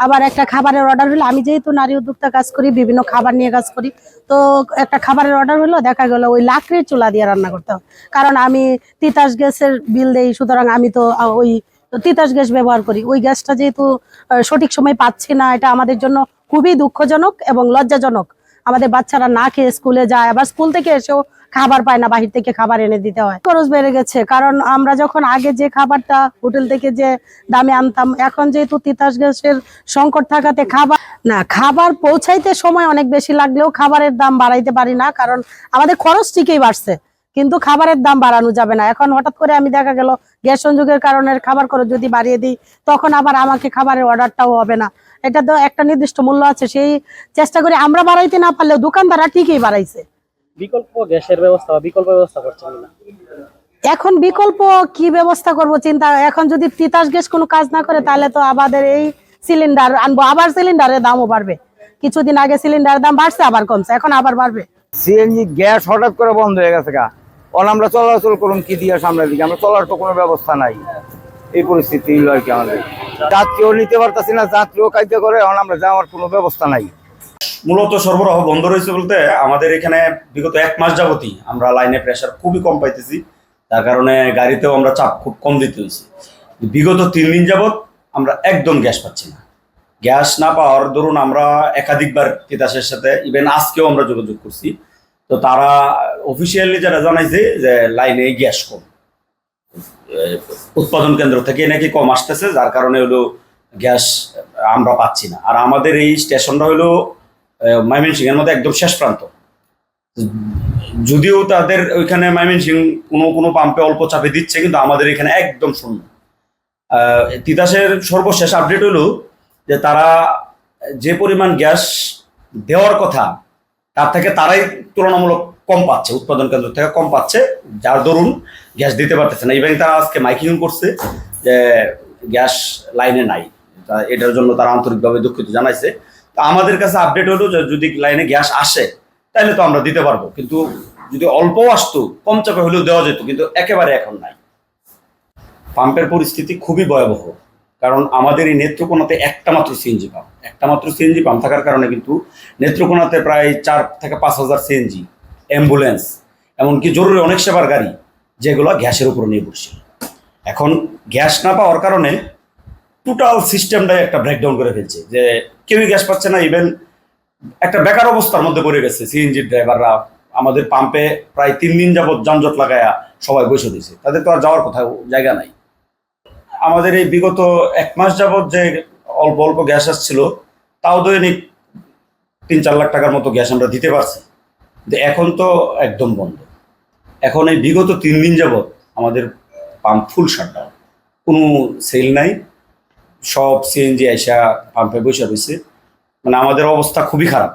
আবার একটা খাবারের অর্ডার হলো, আমি যেহেতু নারী উদ্যোক্তা কাজ করি, বিভিন্ন খাবার নিয়ে কাজ করি, তো একটা খাবারের অর্ডার হলো, দেখা গেল ওই লাকড়ির চুলা দিয়ে রান্না করতে হবে, কারণ আমি তিতাস গ্যাসের বিল দেই, সুতরাং আমি তো ওই তিতাস গ্যাস ব্যবহার করি। ওই গ্যাসটা যেহেতু সঠিক সময় পাচ্ছি না, এটা আমাদের জন্য খুবই দুঃখজনক এবং লজ্জাজনক। আমাদের বাচ্চারা না খেয়ে স্কুলে যায়, আবার স্কুল থেকে এসেও খাবার পায় না, বাহির থেকে খাবার এনে দিতে হয়। খরচ বেড়ে গেছে, কারণ আমরা যখন আগে যে খাবারটা হোটেল থেকে যে দামে আনতাম, এখন যেহেতু তিতাস গ্যাসের সংকট থাকাতে খাবার পৌঁছাইতে সময় অনেক বেশি লাগলেও খাবারের দাম বাড়াইতে পারি না, কারণ আমাদের খরচ ঠিকই বাড়ছে, কিন্তু খাবারের দাম বাড়ানো যাবে না। এখন হঠাৎ করে আমি দেখা গেল গ্যাস সংযোগের কারণে খাবার খরচ যদি বাড়িয়ে দিই, তখন আবার আমাকে খাবারের অর্ডারটাও হবে না। এটা তো একটা নির্দিষ্ট মূল্য আছে, সেই চেষ্টা করে আমরা বাড়াইতে না পারলেও দোকানদাররা ঠিকই বাড়াইছে। বিকল্প গ্যাসের ব্যবস্থা বা বিকল্প ব্যবস্থা করছেন না? এখন বিকল্প কি ব্যবস্থা করব চিন্তা, এখন যদি তিতাস গ্যাস কোনো কাজ না করে, তাহলে তো আমাদের এই সিলিন্ডার আনবো, আবার সিলিন্ডারের দামও বাড়বে। কিছুদিন আগে সিলিন্ডারের দাম বাড়ছে, আবার কমছে, এখন আবার বাড়বে। সিএনজি গ্যাস হঠাৎ করে বন্ধ হয়ে গেছে গা, আমরা চলাচল করুন কি দিয়ে সামনের দিকে, আমরা চলার তো কোনো ব্যবস্থা নাই। এই পরিস্থিতি আর কি, আমাদের যাত্রীও নিতে পারতেছি না, যাত্রীও কাজে করে, আমরা যাওয়ার কোনো ব্যবস্থা নাই। মূলত সরবরাহ বন্ধ রয়েছে বলতে আমাদের এখানে বিগত 1 মাস যাবতই আমরা লাইনে প্রেসার খুবই কম পাইতেছি, তার কারণে গাড়িতেও আমরা চাপ খুব কম দিতে হয়েছে। বিগত 3 দিন যাবত আমরা একদম গ্যাস পাচ্ছি না। গ্যাস না পাওয়ার দরুন আমরা একাধিকবার তিতাসের সাথে, ইভেন আজকেও আমরা যোগাযোগ করছি, তো তারা অফিসিয়ালি যারা জানাইছে যে লাইনে গ্যাস কম, উৎপাদন কেন্দ্র থেকে নাকি কম আসতেছে, যার কারণে হলো গ্যাস আমরা পাচ্ছি না। আর আমাদের এই স্টেশনটা হলো ময়মনসিংহ এর মধ্যে একদম শেষ প্রান্ত, যদিও তাদের ওইখানে ময়মনসিংহ কোনো পাম্পে অল্প চাপে দিচ্ছে, কিন্তু আমাদের এখানে একদম শূন্য। তিতাসের সর্বশেষ আপডেট হলো যে তারা যে পরিমাণ গ্যাস দেওয়ার কথা তার থেকে তারাই তুলনামূলক কম পাচ্ছে, উৎপাদন কেন্দ্র থেকে কম পাচ্ছে, যার দরুন গ্যাস দিতে পারতেছে না। ইভেন তারা আজকে মাইকিং করছে যে গ্যাস লাইনে নাই, এটার জন্য তারা আন্তরিকভাবে দুঃখিত জানাইছে। তো আমাদের কাছে আপডেট হলো যে যদি লাইনে গ্যাস আসে তাহলে তো আমরা দিতে পারবো, কিন্তু যদি অল্প আসতো কম চাপে হলেও দেওয়া যেত, কিন্তু একেবারে এখন নাই। পাম্পের পরিস্থিতি খুবই ভয়াবহ, কারণ আমাদের এই নেত্রকোনাতে একটা মাত্র সিএনজি পাম্প থাকার কারণে কিন্তু নেত্রকোনাতে প্রায় 4 থেকে 5 হাজার সিএনজি, অ্যাম্বুলেন্স, এমনকি জরুরি অনেক সেবার গাড়ি যেগুলো গ্যাসের উপর নির্ভরশীল। এখন গ্যাস না পাওয়ার কারণে টোটাল সিস্টেমটাই একটা ব্রেকডাউন করে ফেলছে, যে কেউই গ্যাস পাচ্ছে না। ইভেন একটা বেকার অবস্থার মধ্যে পড়ে গেছে সিএনজির ড্রাইভাররা। আমাদের পাম্পে প্রায় 3 দিন যাবৎ যানজট লাগায়া সবাই বসে দিয়েছে, তাদের তো আর যাওয়ার কোথাও জায়গা নাই। আমাদের এই বিগত 1 মাস যাবৎ যে অল্প অল্প গ্যাস আসছিল, তাও দৈনিক 3-4 লাখ টাকার মতো গ্যাস আমরা দিতে পারছি, কিন্তু এখন তো একদম বন্ধ। এখন এই বিগত 3 দিন যাবৎ আমাদের পাম্প ফুল শাটডাউন, কোনো সেল নাই, সব সিএনজি আইসা পাম্পে বসে রয়েছে, মানে আমাদের অবস্থা খুবই খারাপ।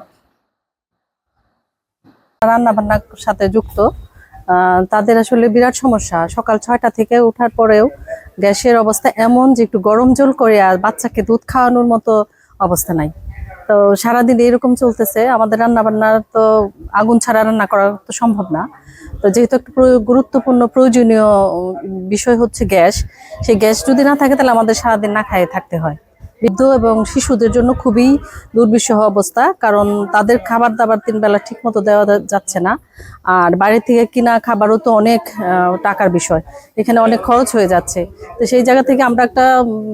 রান্না বান্নার সাথে যুক্ত তাদের আসলে বিরাট সমস্যা। সকাল 6টা থেকে ওঠার পরেও গ্যাসের অবস্থা এমন যে একটু গরম জল করে আর বাচ্চাকে দুধ খাওয়ানোর মতো অবস্থা নাই। তো সারাদিন এরকম চলতেছে। আমাদের রান্না বান্নার তো আগুন ছাড়া রান্না করা তো সম্ভব না। তো যেহেতু একটা গুরুত্বপূর্ণ প্রয়োজনীয় বিষয় হচ্ছে গ্যাস, সেই গ্যাস যদি না থাকে তাহলে আমাদের সারাদিন না খেয়ে থাকতে হয়। বৃদ্ধ এবং শিশুদের জন্য খুবই দুর্বিষহ অবস্থা, কারণ তাদের খাবার দাবার 3 বেলা ঠিক মতো দেওয়া যাচ্ছে না। আর বাইরে থেকে কিনা খাবারও তো অনেক টাকার বিষয়, এখানে অনেক খরচ হয়ে যাচ্ছে। তো সেই জায়গা থেকে আমরা একটা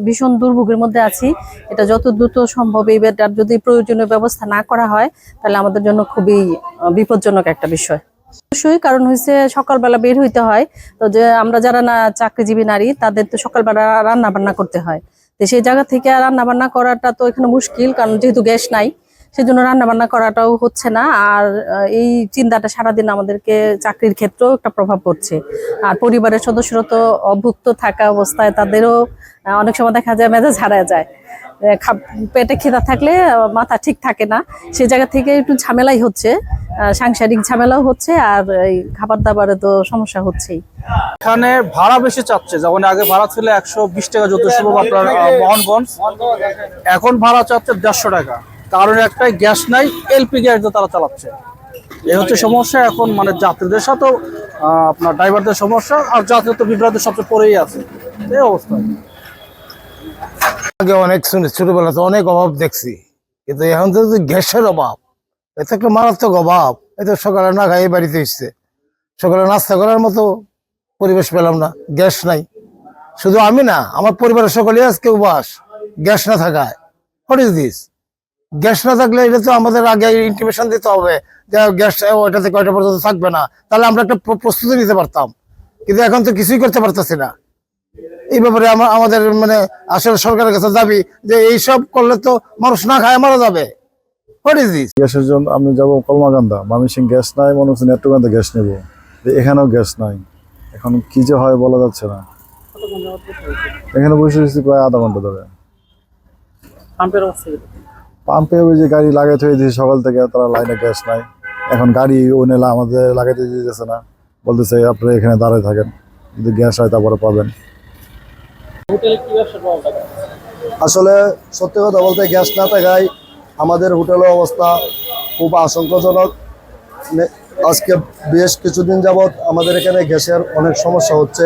ভীষণ দুর্ভোগের মধ্যে আছি। এটা যত দ্রুত সম্ভব এই বেটার যদি প্রয়োজনীয় ব্যবস্থা না করা হয়, তাহলে আমাদের জন্য খুবই বিপজ্জনক একটা বিষয়। অবশ্যই, কারণ হচ্ছে সকালবেলা বের হইতে হয়, তো যে আমরা যারা না চাকরিজীবী নারী, তাদের তো সকালবেলা রান্না বান্না করতে হয়। তো সেই জায়গা থেকে রান্না বান্না করাটা তো এখানে মুশকিল, কারণ যেহেতু গ্যাস নাই, সেজন্য রান্না বান্না করাটাও হচ্ছে না। আর এই চিন্তাটা সারাদিন আমাদেরকে চাকরির ক্ষেত্রেও একটা প্রভাব পড়ছে। আর পরিবারের সদস্যরা তো অভুক্ত থাকা অবস্থায় তাদেরও অনেক সময় দেখা যায় মেজাজ হারায় যায়। পেটে খিদা থাকলে মাথা ঠিক থাকে না, সেই জায়গা থেকে একটু ঝামেলাই হচ্ছে, সাংসারিক ঝামেলাও হচ্ছে, আর এই খাবার দাবারে তো সমস্যা হচ্ছেই। এখানে ভাড়া বেশি চাচ্ছে, যেমন আগে ভাড়া ছিল 120 টাকা যতসব আপনার মোহনগঞ্জ, এখন ভাড়া চাচ্ছে 150 টাকা। কারণ একটাই, গ্যাস নাই, এলপি গ্যাস দিয়ে তারা চালাচ্ছে। এই হচ্ছে সমস্যা এখন, মানে যাত্রীদের সাথেও আপনার ড্রাইভারদের সমস্যা, আর যাত্রী তো বিভ্রান্তের সবচেয়ে পরেই আছে এই অবস্থা। আগে অনেক শুনে ছোটবেলাতে অনেক অভাব দেখছি, কিন্তু এখন তো যে গ্যাসের অভাব, এটা একটা মারাত্মক অভাব। এটা সকালে না খাই বাড়িতে এসছে, সকালে নাস্তা করার মতো পরিবেশ পেলাম না, গ্যাস নাই। শুধু আমি না, আমার পরিবারের সকলে আজকে উপাস, গ্যাস না থাকায়। What is this? গ্যাস না থাকলে এটা তো আমাদের আগে ইন্টিমেশন দিতে হবে যে গ্যাস ওইটা থেকে ওইটা পর্যন্ত থাকবে না, তাহলে আমরা একটা প্রস্তুতি নিতে পারতাম। কিন্তু এখন তো কিছুই করতে পারতেছি না। এই ব্যাপারে আমাদের মানে আসলে সরকারের কাছে দাবি যে এইসব করলে তো মানুষ না খায় মারা যাবে। What is this? গ্যাসের জন্য আমি যাবো কলমাকান্দা, ময়মনসিং গ্যাস নাই, মনে হচ্ছে নেত্রকোনাতে গ্যাস নেবো, এখানেও গ্যাস নাই। এখন কি যে হয় বলা যাচ্ছে না। কতক্ষণ যাবত বসে রয়েছে? এখানে বসে রয়েছি প্রায় আধা ঘন্টা ধরে। পাম্পের অবস্থা কি? পাম্পে ওই যে গাড়ি লাগাইতে হয়ে দিয়েছে সকাল থেকে, তারা লাইনে গ্যাস নাই। এখন গাড়ি ওনে আমাদের লাগাইতে দিতেছে না, বলতেছে আপনি এখানে দাঁড়ায় থাকেন, যদি গ্যাস হয় তারপরে পাবেন। হোটেলে কি ব্যবসার প্রভাব দেখা যাচ্ছে? আসলে সত্যি কথা বলতে গ্যাস না থাকায় আমাদের হোটেলের অবস্থা খুব আশঙ্কাজনক। আজকে বেশ কিছুদিন যাবৎ আমাদের এখানে গ্যাসের অনেক সমস্যা হচ্ছে।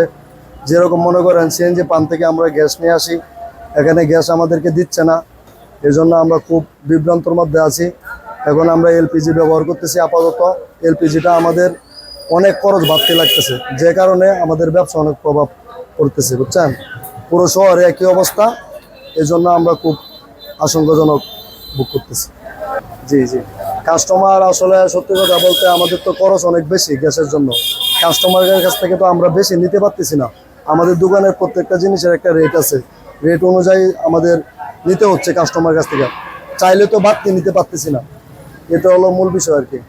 যেরকম মনে করেন সিএনজি পাম্প থেকে আমরা গ্যাস নিয়ে আসি, এখানে গ্যাস আমাদেরকে দিচ্ছে না, এই জন্য আমরা খুব বিভ্রান্তর মধ্যে আছি। এখন আমরা এলপিজি ব্যবহার করতেছি আপাতত। এলপিজিটা আমাদের অনেক খরচ বাড়তে লাগতেছে, যে কারণে আমাদের ব্যবসা অনেক প্রভাব পড়তেছে, বুঝছেন। পুরো শহরে একই অবস্থা, এই জন্য আমরা খুব আশঙ্কাজনক বুক করতেছি। জি জি, কাস্টমার আসলে সত্যি কথা বলতে আমাদের তো খরচ অনেক বেশি গ্যাসের জন্য। কাস্টমারের কাছ থেকে তো আমরা বেশি নিতে পারতেছি না। আমাদের দোকানের প্রত্যেকটা জিনিসের একটা রেট আছে, রেট অনুযায়ী আমাদের নিতে হচ্ছে কাস্টমার কাছ থেকে। চাইলে তো বাড়তি নিতে পারতেছি না, এটা হলো মূল বিষয় আর কি।